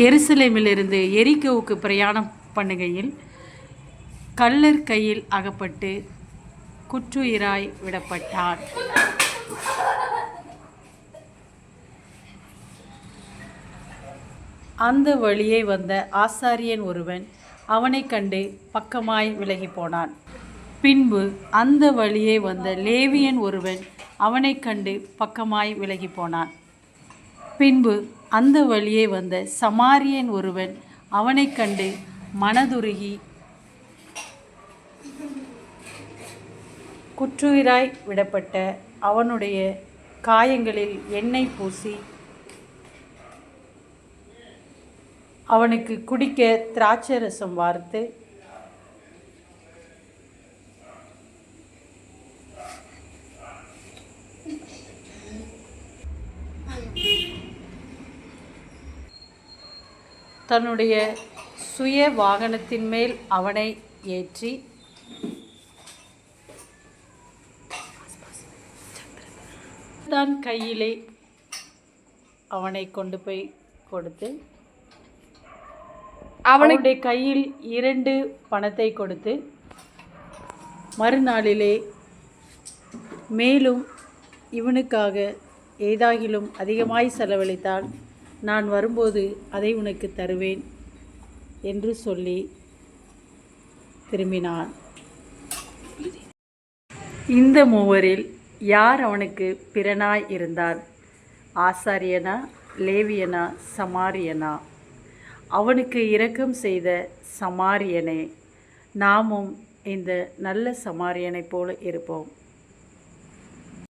எருசலேமிலிருந்து எரிகோவுக்கு பிரயாணம் பண்ணுகையில் கள்ளர் கையில் அகப்பட்டு குற்றுயிராய் விடப்பட்டான். அந்த வழியே வந்த ஆசாரியன் ஒருவன் அவனை கண்டு பக்கமாய் விலகி போனான். பின்பு அந்த வழியே வந்த லேவியன் ஒருவன் அவனை கண்டு பக்கமாய் விலகி போனான். பின்பு அந்த வழியே வந்த சமாரியன் ஒருவன் அவனை கண்டு மனதுருகி குற்றுயிராய் விடப்பட்ட அவனுடைய காயங்களில் எண்ணெய் பூசி அவனுக்கு குடிக்க திராட்சை ரசம் வார்த்து தன்னுடைய சுய வாகனத்தின் மேல் அவனை ஏற்றி தான் கையிலே அவனை கொண்டு போய் கொடுத்து அவனுடைய கையில் 2 பணத்தை கொடுத்து மறுநாளிலே மேலும் இவனுக்காக ஏதாகிலும் அதிகமாய் செலவழித்தால் நான் வரும்போது அதை உனக்கு தருவேன் என்று சொல்லி திரும்பினான். இந்த மூவரில் யார் அவனுக்கு பிறனாய் இருந்தான்? ஆசாரியனா, லேவியனா, சமாரியனா? அவனுக்கு இரக்கம் செய்த சமாரியனே. நாமும் இந்த நல்ல சமாரியனைப் போல இருப்போம்.